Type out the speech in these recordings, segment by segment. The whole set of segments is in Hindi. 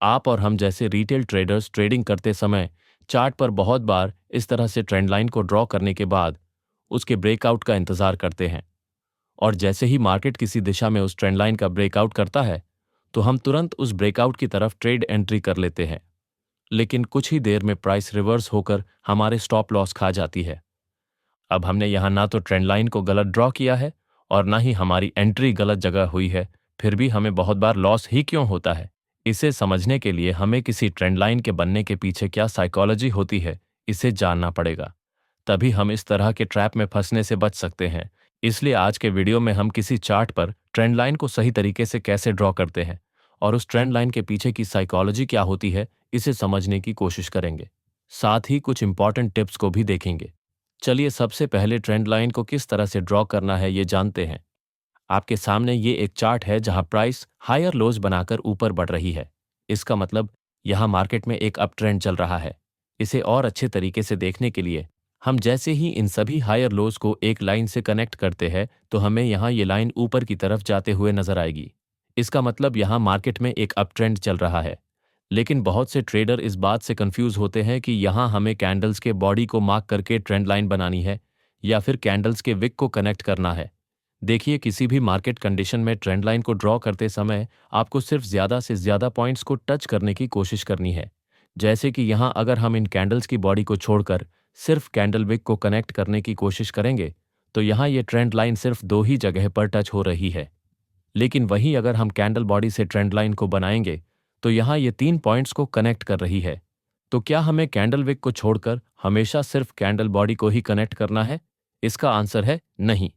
आप और हम जैसे रिटेल ट्रेडर्स ट्रेडिंग करते समय चार्ट पर बहुत बार इस तरह से ट्रेंड लाइन को ड्रॉ करने के बाद उसके ब्रेकआउट का इंतजार करते हैं, और जैसे ही मार्केट किसी दिशा में उस ट्रेंड लाइन का ब्रेकआउट करता है तो हम तुरंत उस ब्रेकआउट की तरफ ट्रेड एंट्री कर लेते हैं। लेकिन कुछ ही देर में प्राइस रिवर्स होकर हमारे स्टॉप लॉस खा जाती है। अब हमने यहाँ ना तो ट्रेंड लाइन को गलत ड्रॉ किया है और ना ही हमारी एंट्री गलत जगह हुई है, फिर भी हमें बहुत बार लॉस ही क्यों होता है? इसे समझने के लिए हमें किसी ट्रेंड लाइन के बनने के पीछे क्या साइकोलॉजी होती है, इसे जानना पड़ेगा। तभी हम इस तरह के ट्रैप में फंसने से बच सकते हैं। इसलिए आज के वीडियो में हम किसी चार्ट पर ट्रेंड लाइन को सही तरीके से कैसे ड्रॉ करते हैं और उस ट्रेंड लाइन के पीछे की साइकोलॉजी क्या होती है, इसे समझने की कोशिश करेंगे। साथ ही कुछ इंपॉर्टेंट टिप्स को भी देखेंगे। चलिए सबसे पहले ट्रेंड लाइन को किस तरह से ड्रॉ करना है ये जानते हैं। आपके सामने ये एक चार्ट है जहां प्राइस हायर लोज बनाकर ऊपर बढ़ रही है। इसका मतलब यहां मार्केट में एक अप ट्रेंड चल रहा है। इसे और अच्छे तरीके से देखने के लिए हम जैसे ही इन सभी हायर लोज को एक लाइन से कनेक्ट करते हैं तो हमें यहाँ ये लाइन ऊपर की तरफ जाते हुए नजर आएगी। इसका मतलब यहाँ मार्केट में एक अप ट्रेंड चल रहा है। लेकिन बहुत से ट्रेडर इस बात से कंफ्यूज होते हैं कि यहाँ हमें कैंडल्स के बॉडी को मार्क करके ट्रेंड लाइन बनानी है या फिर कैंडल्स के विक को कनेक्ट करना है। देखिए, किसी भी मार्केट कंडीशन में ट्रेंड लाइन को ड्रॉ करते समय आपको सिर्फ ज़्यादा से ज़्यादा पॉइंट्स को टच करने की कोशिश करनी है। जैसे कि यहाँ अगर हम इन कैंडल्स की बॉडी को छोड़कर सिर्फ कैंडल विक को कनेक्ट करने की कोशिश करेंगे तो यहाँ ये ट्रेंड लाइन सिर्फ दो ही जगह पर टच हो रही है। लेकिन वहीं अगर हम कैंडल बॉडी से ट्रेंड लाइन को बनाएंगे तो यहाँ ये 3 पॉइंट्स को कनेक्ट कर रही है। तो क्या हमें कैंडल विक को छोड़कर हमेशा सिर्फ कैंडल बॉडी को ही कनेक्ट करना है? इसका आंसर है नहीं।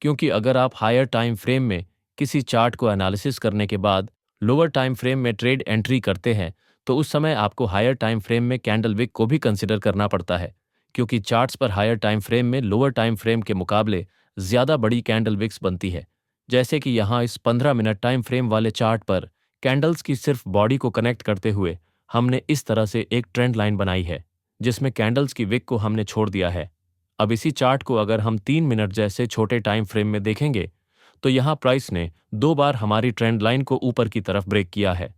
क्योंकि अगर आप हायर टाइम फ्रेम में किसी चार्ट को एनालिसिस करने के बाद लोअर टाइम फ्रेम में ट्रेड एंट्री करते हैं तो उस समय आपको हायर टाइम फ्रेम में कैंडल विक को भी कंसिडर करना पड़ता है, क्योंकि चार्ट्स पर हायर टाइम फ्रेम में लोअर टाइम फ्रेम के मुकाबले ज़्यादा बड़ी कैंडल विक्स बनती है। जैसे कि यहाँ इस 15 मिनट टाइम फ्रेम वाले चार्ट पर कैंडल्स की सिर्फ बॉडी को कनेक्ट करते हुए हमने इस तरह से एक ट्रेंड लाइन बनाई है जिसमें कैंडल्स की विक को हमने छोड़ दिया है। अब इसी चार्ट को अगर हम 3 मिनट जैसे छोटे टाइम फ्रेम में देखेंगे तो यहाँ प्राइस ने 2 बार हमारी ट्रेंड लाइन को ऊपर की तरफ ब्रेक किया है,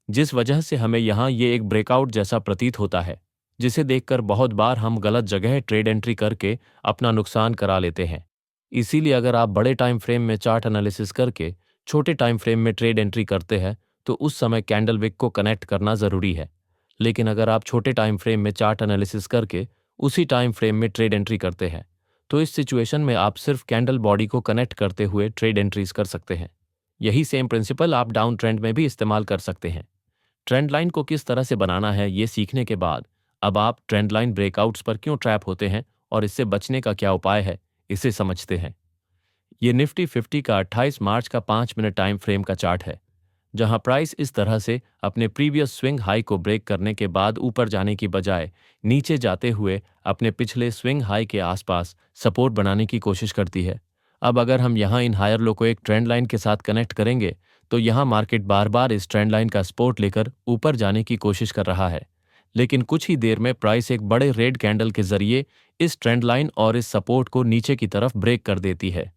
जिस वजह से हमें यहाँ ये एक ब्रेकआउट जैसा प्रतीत होता है, जिसे देखकर बहुत बार हम गलत जगह ट्रेड एंट्री करके अपना नुकसान करा लेते हैं। इसीलिए अगर आप बड़े टाइम फ्रेम में चार्ट एनालिसिस करके छोटे टाइम फ्रेम में ट्रेड एंट्री करते हैं तो उस समय कैंडल विक को कनेक्ट करना ज़रूरी है। लेकिन अगर आप छोटे टाइम फ्रेम में चार्ट एनालिसिस करके उसी टाइम फ्रेम में ट्रेड एंट्री करते हैं तो इस सिचुएशन में आप सिर्फ कैंडल बॉडी को कनेक्ट करते हुए ट्रेड एंट्रीज कर सकते हैं। यही सेम प्रिंसिपल आप डाउन ट्रेंड में भी इस्तेमाल कर सकते हैं। ट्रेंड लाइन को किस तरह से बनाना है ये सीखने के बाद अब आप ट्रेंड लाइन ब्रेकआउट्स पर क्यों ट्रैप होते हैं और इससे बचने का क्या उपाय है, इसे समझते हैं। ये निफ्टी 50 का 28 मार्च का 5 मिनट टाइम फ्रेम का चार्ट है, जहां प्राइस इस तरह से अपने प्रीवियस स्विंग हाई को ब्रेक करने के बाद ऊपर जाने की बजाय नीचे जाते हुए अपने पिछले स्विंग हाई के आसपास सपोर्ट बनाने की कोशिश करती है। अब अगर हम यहाँ इन हायर लो को एक ट्रेंड लाइन के साथ कनेक्ट करेंगे तो यहाँ मार्केट बार बार इस ट्रेंड लाइन का सपोर्ट लेकर ऊपर जाने की कोशिश कर रहा है, लेकिन कुछ ही देर में प्राइस एक बड़े रेड कैंडल के जरिए इस ट्रेंड लाइन और इस सपोर्ट को नीचे की तरफ ब्रेक कर देती है,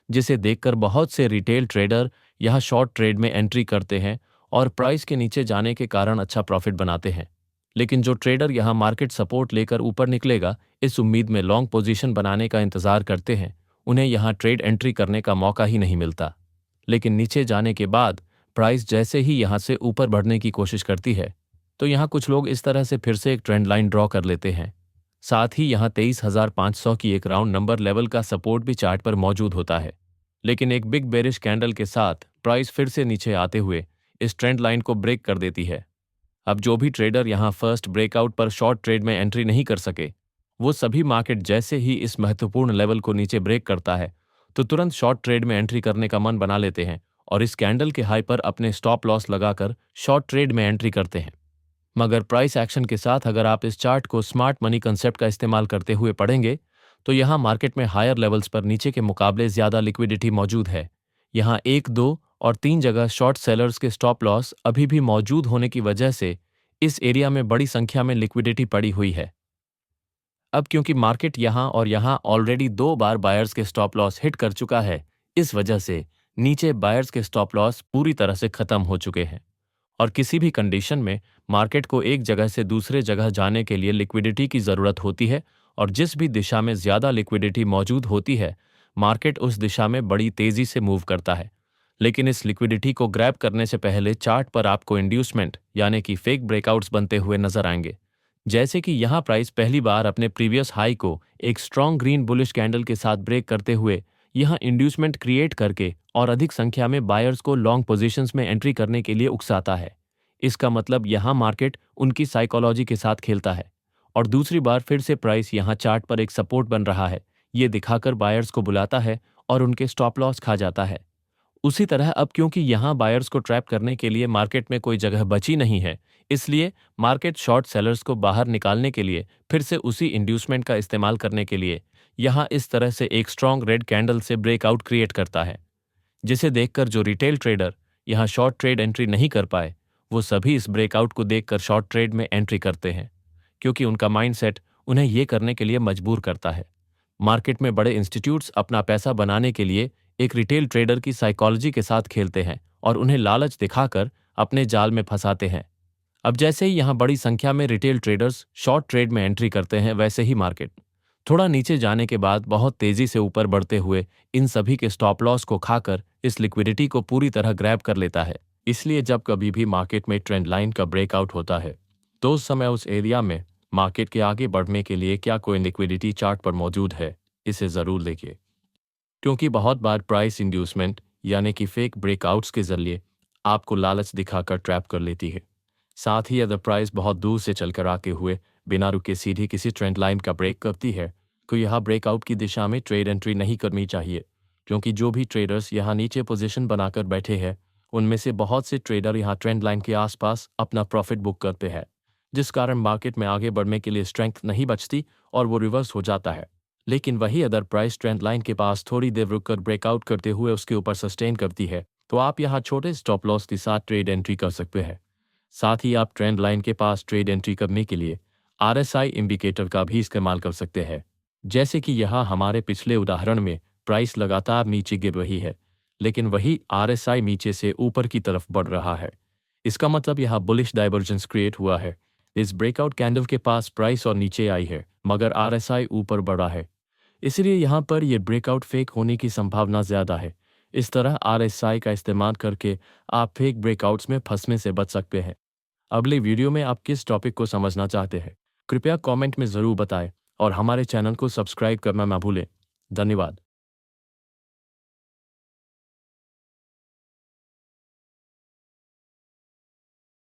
जिसे देखकर बहुत से रिटेल ट्रेडर यहाँ शॉर्ट ट्रेड में एंट्री करते हैं और प्राइस के नीचे जाने के कारण अच्छा प्रॉफिट बनाते हैं। लेकिन जो ट्रेडर यहाँ मार्केट सपोर्ट लेकर ऊपर निकलेगा इस उम्मीद में लॉन्ग पोजीशन बनाने का इंतजार करते हैं, उन्हें यहाँ ट्रेड एंट्री करने का मौका ही नहीं मिलता। लेकिन नीचे जाने के बाद प्राइस जैसे ही यहाँ से ऊपर बढ़ने की कोशिश करती है तो यहाँ कुछ लोग इस तरह से फिर से एक ट्रेंड लाइन ड्रॉ कर लेते हैं। साथ ही यहाँ 23,500 की एक राउंड नंबर लेवल का सपोर्ट भी चार्ट पर मौजूद होता है। लेकिन एक बिग बेरिश कैंडल के साथ प्राइस फिर से नीचे आते हुए इस ट्रेंड लाइन को ब्रेक कर देती है। अब जो भी ट्रेडर यहाँ फर्स्ट ब्रेकआउट पर शॉर्ट ट्रेड में एंट्री नहीं कर सके, वो सभी मार्केट जैसे ही इस महत्वपूर्ण लेवल को नीचे ब्रेक करता है तो तुरंत शॉर्ट ट्रेड में एंट्री करने का मन बना लेते हैं और इस कैंडल के हाई पर अपने स्टॉप लॉस लगाकर शॉर्ट ट्रेड में एंट्री करते हैं। मगर प्राइस एक्शन के साथ अगर आप इस चार्ट को स्मार्ट मनी कंसेप्ट का इस्तेमाल करते हुए पढ़ेंगे तो यहाँ मार्केट में हायर लेवल्स पर नीचे के मुकाबले ज़्यादा लिक्विडिटी मौजूद है। यहाँ 1, 2 और 3 जगह शॉर्ट सेलर्स के स्टॉप लॉस अभी भी मौजूद होने की वजह से इस एरिया में बड़ी संख्या में लिक्विडिटी पड़ी हुई है। अब क्योंकि मार्केट यहाँ और यहाँ ऑलरेडी 2 बार बायर्स के स्टॉप लॉस हिट कर चुका है, इस वजह से नीचे बायर्स के स्टॉप लॉस पूरी तरह से खत्म हो चुके हैं और किसी भी कंडीशन में मार्केट को एक जगह से दूसरे जगह जाने के लिए लिक्विडिटी की ज़रूरत होती है और जिस भी दिशा में ज़्यादा लिक्विडिटी मौजूद होती है मार्केट उस दिशा में बड़ी तेज़ी से मूव करता है। लेकिन इस लिक्विडिटी को ग्रैब करने से पहले चार्ट पर आपको इंड्यूसमेंट यानी कि फेक ब्रेकआउट्स बनते हुए नजर आएंगे। जैसे कि यहाँ प्राइस पहली बार अपने प्रीवियस हाई को एक स्ट्रॉन्ग ग्रीन बुलिश कैंडल के साथ ब्रेक करते हुए यहाँ इंड्यूसमेंट क्रिएट करके और अधिक संख्या में बायर्स को लॉन्ग पोजीशंस में एंट्री करने के लिए उकसाता है। इसका मतलब यहाँ मार्केट उनकी साइकोलॉजी के साथ खेलता है और दूसरी बार फिर से प्राइस यहाँ चार्ट पर एक सपोर्ट बन रहा है, ये दिखाकर बायर्स को बुलाता है और उनके स्टॉप लॉस खा जाता है। उसी तरह अब क्योंकि यहाँ बायर्स को ट्रैप करने के लिए मार्केट में कोई जगह बची नहीं है, इसलिए मार्केट शॉर्ट सेलर्स को बाहर निकालने के लिए फिर से उसी इंड्यूसमेंट का इस्तेमाल करने के लिए यहाँ इस तरह से एक स्ट्रॉन्ग रेड कैंडल से ब्रेकआउट क्रिएट करता है, जिसे देखकर जो रिटेल ट्रेडर यहाँ शॉर्ट ट्रेड एंट्री नहीं कर पाए वो सभी इस ब्रेकआउट को देखकर शॉर्ट ट्रेड में एंट्री करते हैं, क्योंकि उनका माइंडसेट उन्हें ये करने के लिए मजबूर करता है। मार्केट में बड़े इंस्टीट्यूट्स अपना पैसा बनाने के लिए एक रिटेल ट्रेडर की साइकोलॉजी के साथ खेलते हैं और उन्हें लालच दिखाकर अपने जाल में फंसाते हैं। अब जैसे ही यहाँ बड़ी संख्या में रिटेल ट्रेडर्स शॉर्ट ट्रेड में एंट्री करते हैं वैसे ही मार्केट थोड़ा नीचे जाने के बाद बहुत तेजी से ऊपर बढ़ते हुए इन सभी के स्टॉप लॉस को खाकर इस लिक्विडिटी को पूरी तरह ग्रैब कर लेता है। इसलिए जब कभी भी मार्केट में ट्रेंड लाइन का ब्रेकआउट होता है तो उस समय उस एरिया में मार्केट के आगे बढ़ने के लिए क्या कोई लिक्विडिटी चार्ट पर मौजूद है, इसे ज़रूर देखिए, क्योंकि बहुत बार प्राइस इंड्यूसमेंट यानी कि फेक ब्रेकआउट्स के जरिए आपको लालच दिखाकर ट्रैप कर लेती है। साथ ही अगर प्राइस बहुत दूर से चलकर आके हुए बिना रुके सीधी किसी ट्रेंड लाइन का ब्रेक करती है तो यह ब्रेकआउट की दिशा में ट्रेड एंट्री नहीं करनी चाहिए, क्योंकि जो भी ट्रेडर्स यहाँ नीचे पोजीशन बनाकर बैठे हैं उनमें से बहुत से ट्रेडर यहाँ ट्रेंड लाइन के आसपास अपना प्रॉफिट बुक करते हैं, जिस कारण मार्केट में आगे बढ़ने के लिए स्ट्रेंथ नहीं बचती और वो रिवर्स हो जाता है। लेकिन वही अदर प्राइस ट्रेंड लाइन के पास थोड़ी देर रुककर ब्रेकआउट करते हुए उसके ऊपर सस्टेन करती है तो आप यहाँ छोटे स्टॉप लॉस के साथ ट्रेड एंट्री कर सकते हैं। साथ ही आप ट्रेंड लाइन के पास ट्रेड एंट्री करने के लिए RSI इंडिकेटर का भी इस्तेमाल कर सकते हैं। जैसे कि यहाँ हमारे पिछले उदाहरण में प्राइस लगातार नीचे गिर रही है लेकिन वही RSI नीचे से ऊपर की तरफ बढ़ रहा है। इसका मतलब यहाँ बुलिश डाइवर्जेंस क्रिएट हुआ है। इस ब्रेकआउट कैंडल के पास प्राइस और नीचे आई है मगर RSI ऊपर बढ़ा है, इसलिए यहाँ पर यह ब्रेकआउट फेक होने की संभावना ज़्यादा है। इस तरह RSI का इस्तेमाल करके आप फेक ब्रेकआउट्स में फंसने से बच सकते हैं। अगले वीडियो में आप किस टॉपिक को समझना चाहते हैं कृपया कमेंट में ज़रूर बताएं और हमारे चैनल को सब्सक्राइब करना ना भूलें। धन्यवाद।